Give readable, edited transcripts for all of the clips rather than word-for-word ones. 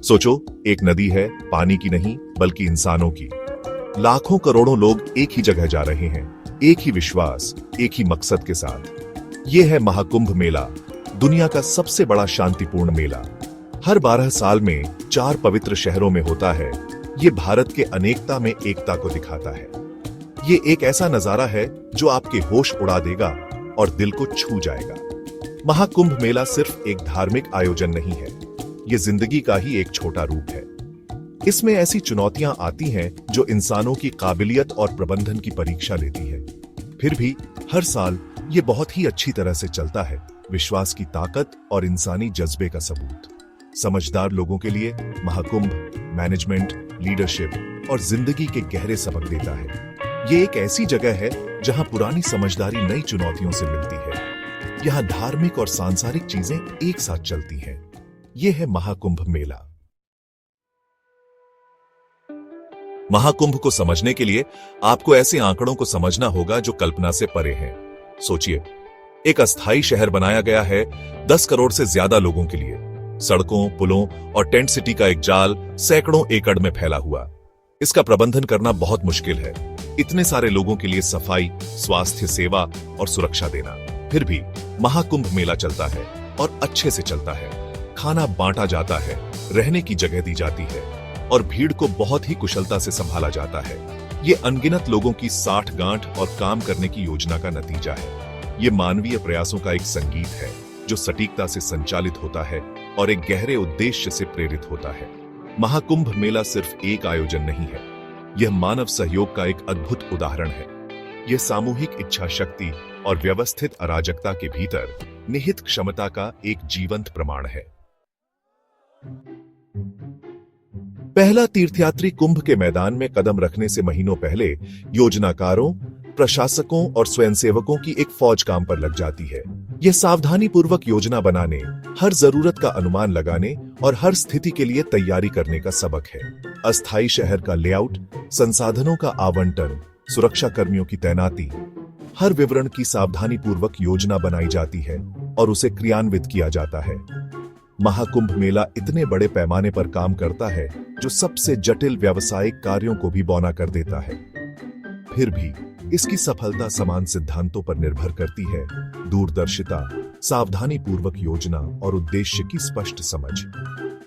सोचो, एक नदी है, पानी की नहीं बल्कि इंसानों की। लाखों करोड़ों लोग एक ही जगह जा रहे हैं, एक ही विश्वास, एक ही मकसद के साथ। यह है महाकुंभ मेला, दुनिया का सबसे बड़ा शांतिपूर्ण मेला। हर 12 साल में 4 पवित्र शहरों में होता है। ये भारत के अनेकता में एकता को दिखाता है। ये एक ऐसा नजारा है जो आपके होश उड़ा देगा और दिल को छू जाएगा। महाकुंभ मेला सिर्फ एक धार्मिक आयोजन नहीं है, ये जिंदगी का ही एक छोटा रूप है। इसमें ऐसी चुनौतियां आती हैं जो इंसानों की काबिलियत और प्रबंधन की परीक्षा लेती है। फिर भी हर साल ये बहुत ही अच्छी तरह से चलता है, विश्वास की ताकत और इंसानी जज्बे का सबूत। समझदार लोगों के लिए महाकुंभ मैनेजमेंट, लीडरशिप और जिंदगी के गहरे सबक देता है। ये एक ऐसी जगह है जहां पुरानी समझदारी नई चुनौतियों से मिलती है। यहां धार्मिक और सांसारिक चीजें एक साथ चलती हैं। यह है महाकुंभ मेला। महाकुंभ को समझने के लिए आपको ऐसे आंकड़ों को समझना होगा जो कल्पना से परे हैं। सोचिए, एक अस्थायी शहर बनाया गया है 10 करोड़ से ज्यादा लोगों के लिए। सड़कों, पुलों और टेंट सिटी का एक जाल सैकड़ों एकड़ में फैला हुआ। इसका प्रबंधन करना बहुत मुश्किल है। इतने सारे लोगों के लिए सफाई, स्वास्थ्य सेवा और सुरक्षा देना। फिर भी महाकुंभ मेला चलता है और अच्छे से चलता है। खाना बांटा जाता है, रहने की जगह दी जाती है और भीड़ को बहुत ही कुशलता से संभाला जाता है। ये अनगिनत लोगों की साठ गांठ और काम करने की योजना का नतीजा है। ये मानवीय प्रयासों का एक संगीत है जो सटीकता से संचालित होता है और एक गहरे उद्देश्य से प्रेरित होता है। महाकुंभ मेला सिर्फ एक आयोजन नहीं है, यह मानव सहयोग का एक अद्भुत उदाहरण है। यह सामूहिक इच्छा शक्ति और व्यवस्थित अराजकता के भीतर निहित क्षमता का एक जीवंत प्रमाण है। पहला तीर्थयात्री कुंभ के मैदान में कदम रखने से महीनों पहले योजनाकारों, प्रशासकों और स्वयंसेवकों की एक फौज काम पर लग जाती है। यह सावधानी पूर्वक योजना बनाने, हर जरूरत का अनुमान लगाने और हर स्थिति के लिए तैयारी करने का सबक है। अस्थायी शहर का लेआउट, संसाधनों का आवंटन, सुरक्षा कर्मियों की तैनाती, हर विवरण की सावधानी पूर्वक योजना बनाई जाती है और उसे क्रियान्वित किया जाता है। महाकुंभ मेला इतने बड़े पैमाने पर काम करता है जो सबसे जटिल व्यावसायिक कार्यों को भी बौना कर देता है। फिर भी इसकी सफलता समान सिद्धांतों पर निर्भर करती है: दूरदर्शिता, सावधानी पूर्वक योजना और उद्देश्य की स्पष्ट समझ।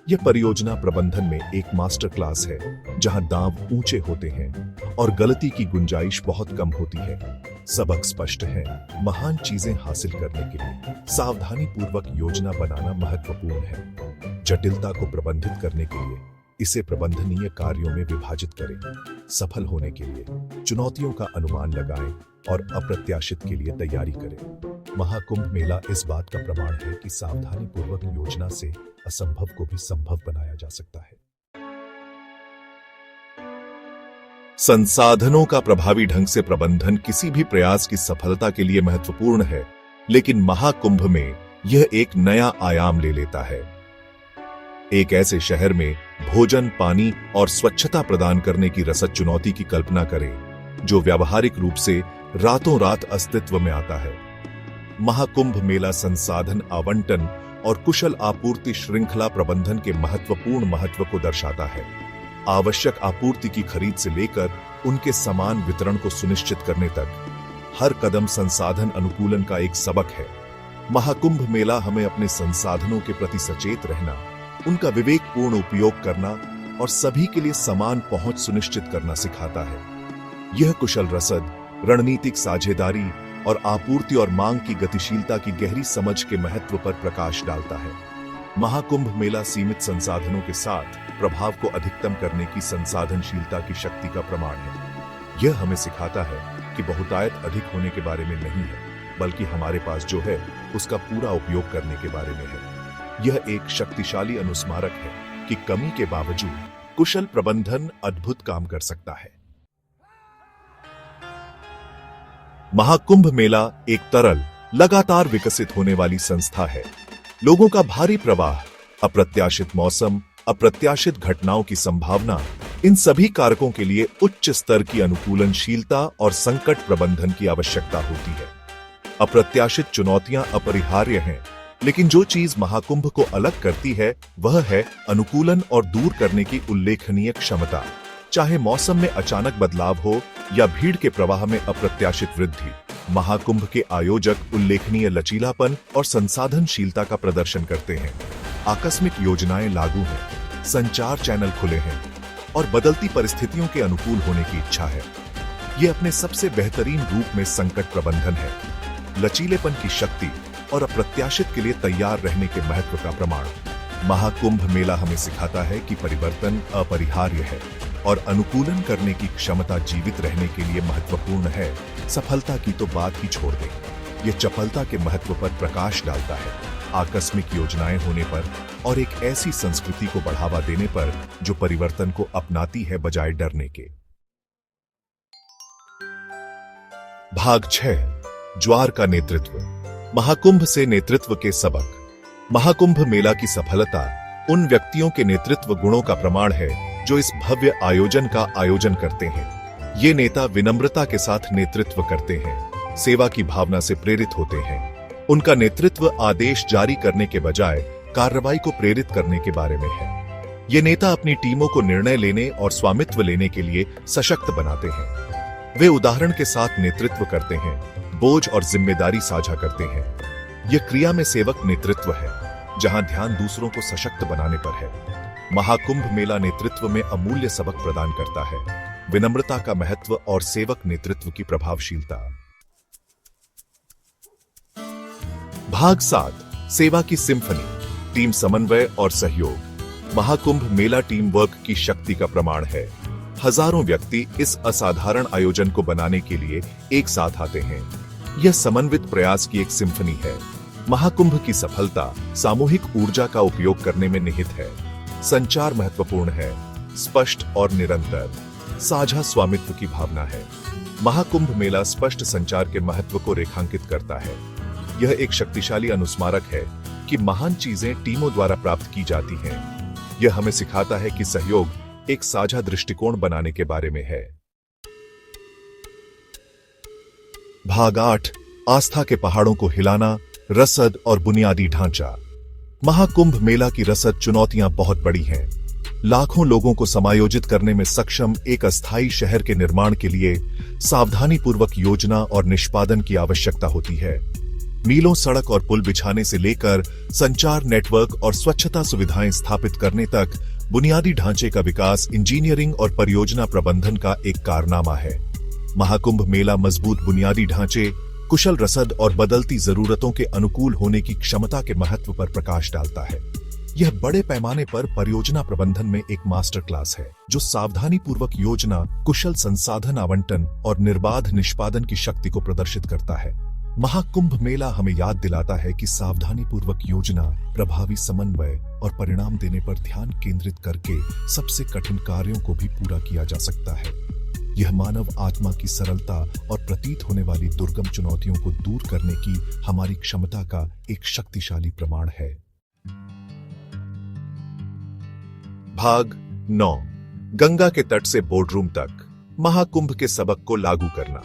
यह परियोजना प्रबंधन में एक मास्टर क्लास है जहां दांव ऊंचे होते हैं और गलती की गुंजाइश बहुत कम होती है। सबक स्पष्ट है: महान चीजें हासिल करने के लिए सावधानी पूर्वक योजना बनाना महत्वपूर्ण है। जटिलता को प्रबंधित करने के लिए इसे प्रबंधनीय कार्यों में विभाजित करें। सफल होने के लिए चुनौतियों का अनुमान लगाएं और अप्रत्याशित के लिए तैयारी करें। महाकुंभ मेला इस बात का प्रमाण है कि सावधानी पूर्वक योजना से असंभव को भी संभव बनाया जा सकता है। संसाधनों का प्रभावी ढंग से प्रबंधन किसी भी प्रयास की सफलता के लिए महत्वपूर्ण है, लेकिन महाकुंभ में यह एक नया आयाम ले लेता है। एक ऐसे शहर में भोजन, पानी और स्वच्छता प्रदान करने की रसद चुनौती की कल्पना करें जो व्यावहारिक रूप से रातों रात अस्तित्व में आता है। महाकुंभ मेला संसाधन आवंटन और कुशल आपूर्ति श्रृंखला प्रबंधन के महत्वपूर्ण महत्व को दर्शाता है। आवश्यक आपूर्ति की खरीद से लेकर उनके समान वितरण को सुनिश्चित करने तक हर कदम संसाधन अनुकूलन का एक सबक है। महाकुंभ मेला हमें अपने संसाधनों के प्रति सचेत रहना, उनका विवेकपूर्ण उपयोग करना और सभी के लिए समान पहुंच सुनिश्चित करना सिखाता है। यह कुशल रसद, रणनीतिक साझेदारी और आपूर्ति और मांग की गतिशीलता की गहरी समझ के महत्व पर प्रकाश डालता है। महाकुंभ मेला सीमित संसाधनों के साथ प्रभाव को अधिकतम करने की संसाधनशीलता की शक्ति का प्रमाण है। यह हमें सिखाता है कि बहुतायत अधिक होने के बारे में नहीं है, बल्कि हमारे पास जो है उसका पूरा उपयोग करने के बारे में है। यह एक शक्तिशाली अनुस्मारक है कि कमी के बावजूद कुशल प्रबंधन अद्भुत काम कर सकता है। महाकुंभ मेला एक तरल, लगातार विकसित होने वाली संस्था है। लोगों का भारी प्रवाह, अप्रत्याशित मौसम, अप्रत्याशित घटनाओं की संभावना, इन सभी कारकों के लिए उच्च स्तर की अनुकूलनशीलता और संकट प्रबंधन की आवश्यकता होती है। अप्रत्याशित चुनौतियां अपरिहार्य हैं, लेकिन जो चीज महाकुंभ को अलग करती है वह है अनुकूलन और दूर करने की उल्लेखनीय क्षमता। चाहे मौसम में अचानक बदलाव हो या भीड़ के प्रवाह में अप्रत्याशित वृद्धि, महाकुंभ के आयोजक उल्लेखनीय लचीलापन और संसाधनशीलता का प्रदर्शन करते हैं। आकस्मिक योजनाएं लागू हैं, संचार चैनल खुले हैं और बदलती परिस्थितियों के अनुकूल होने की इच्छा है। ये अपने सबसे बेहतरीन रूप में संकट प्रबंधन है, लचीलेपन की शक्ति और अप्रत्याशित के लिए तैयार रहने के महत्व का प्रमाण। महाकुंभ मेला हमें सिखाता है कि परिवर्तन अपरिहार्य है और अनुकूलन करने की क्षमता जीवित रहने के लिए महत्वपूर्ण है। सफलता की तो बात ही छोड़ दें, ये चपलता के महत्व पर प्रकाश डालता है। आकस्मिक योजनाएं होने पर और एक ऐसी संस्कृति को बढ़ावा देने पर जो परिवर्तन को अपनाती है बजाय डरने के। भाग 6, ज्वार का नेतृत्व। महाकुंभ से नेतृत्व के सबक। महाकुंभ मेला की सफलता उन व्यक्तियों के नेतृत्व गुणों का प्रमाण है जो इस भव्य आयोजन का आयोजन करते हैं। ये नेता विनम्रता के साथ नेतृत्व करते हैं, सेवा की भावना से प्रेरित होते हैं। उनका नेतृत्व आदेश जारी करने के बजाय कार्रवाई को प्रेरित करने के बारे में है। ये नेता अपनी टीमों को निर्णय लेने और स्वामित्व लेने के लिए सशक्त बनाते हैं। वे उदाहरण के साथ नेतृत्व करते हैं, बोझ और जिम्मेदारी साझा करते हैं। यह क्रिया में सेवक नेतृत्व है, जहां ध्यान दूसरों को सशक्त बनाने पर है। महाकुंभ मेला नेतृत्व में अमूल्य सबक प्रदान करता है, विनम्रता का महत्व और सेवक नेतृत्व की प्रभावशीलता। भाग 7, सेवा की सिम्फनी, टीम समन्वय और सहयोग। महाकुंभ मेला टीम वर्क की शक्ति का प्रमाण है। हजारों व्यक्ति इस असाधारण आयोजन को बनाने के लिए एक साथ आते हैं। यह समन्वित प्रयास की एक सिम्फनी है। महाकुंभ की सफलता सामूहिक ऊर्जा का उपयोग करने में निहित है। संचार महत्वपूर्ण है, स्पष्ट और निरंतर। साझा स्वामित्व की भावना है। महाकुंभ मेला स्पष्ट संचार के महत्व को रेखांकित करता है। यह एक शक्तिशाली अनुस्मारक है कि महान चीजें टीमों द्वारा प्राप्त की जाती हैं। यह हमें सिखाता है कि सहयोग एक साझा दृष्टिकोण बनाने के बारे में है। भाग 8, आस्था के पहाड़ों को हिलाना, रसद और बुनियादी ढांचा। महाकुंभ मेला की रसद चुनौतियां बहुत बड़ी हैं। लाखों लोगों को समायोजित करने में सक्षम एक अस्थायी शहर के निर्माण के लिए सावधानीपूर्वक योजना और निष्पादन की आवश्यकता होती है। मीलों सड़क और पुल बिछाने से लेकर संचार नेटवर्क और स्वच्छता सुविधाएं स्थापित करने तक बुनियादी ढांचे का विकास इंजीनियरिंग और परियोजना प्रबंधन का एक कारनामा है। महाकुंभ मेला मजबूत बुनियादी ढांचे, कुशल रसद और बदलती जरूरतों के अनुकूल होने की क्षमता के महत्व पर प्रकाश डालता है। यह बड़े पैमाने पर परियोजना प्रबंधन में एक मास्टर क्लास है, जो सावधानीपूर्वक योजना, कुशल संसाधन आवंटन और निर्बाध निष्पादन की शक्ति को प्रदर्शित करता है। महाकुंभ मेला हमें याद दिलाता है कि सावधानीपूर्वक योजना, प्रभावी समन्वय और परिणाम देने पर ध्यान केंद्रित करके सबसे कठिन कार्यों को भी पूरा किया जा सकता है। यह मानव आत्मा की सरलता और प्रतीत होने वाली दुर्गम चुनौतियों को दूर करने की हमारी क्षमता का एक शक्तिशाली प्रमाण है। भाग 9, गंगा के तट से बोर्डरूम तक, महाकुंभ के सबक को लागू करना।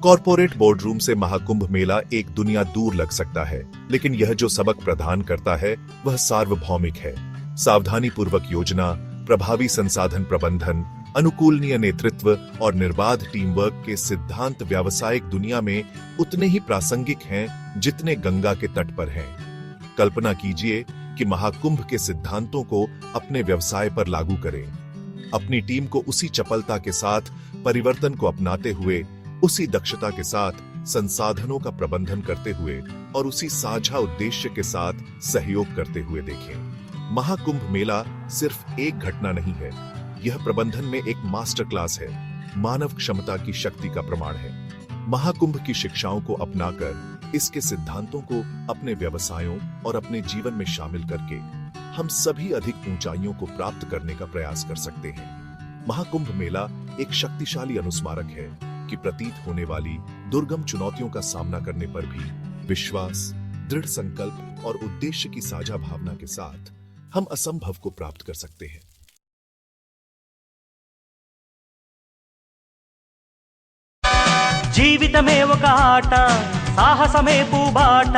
कॉर्पोरेट बोर्डरूम से महाकुंभ मेला एक दुनिया दूर लग सकता है, लेकिन यह जो सबक प्रदान करता है वह सार्वभौमिक है। सावधानीपूर्वक योजना, प्रभावी संसाधन प्रबंधन, अनुकूलनीय नेतृत्व और निर्बाध टीम वर्क के सिद्धांत व्यावसायिक दुनिया में उतने ही प्रासंगिक हैं जितने गंगा के तट पर हैं। कल्पना कीजिए कि महाकुंभ के सिद्धांतों को अपने व्यवसाय पर लागू करें। अपनी टीम को उसी चपलता के साथ परिवर्तन को अपनाते हुए, उसी दक्षता के साथ संसाधनों का प्रबंधन करते हुए और उसी साझा उद्देश्य के साथ सहयोग करते हुए देखें। महाकुंभ मेला सिर्फ एक घटना नहीं है, यह प्रबंधन में एक मास्टर क्लास है, मानव क्षमता की शक्ति का प्रमाण है। महाकुंभ की शिक्षाओं को अपनाकर, इसके सिद्धांतों को अपने व्यवसायों और अपने जीवन में शामिल करके हम सभी अधिक ऊंचाइयों को प्राप्त करने का प्रयास कर सकते हैं। महाकुंभ मेला एक शक्तिशाली अनुस्मारक है कि प्रतीत होने वाली दुर्गम चुनौतियों का सामना करने पर भी विश्वास, दृढ़ संकल्प और उद्देश्य की साझा भावना के साथ हम असंभव को प्राप्त कर सकते हैं। జీవితమే ఒక ఆట, సాహసమే పూబాట,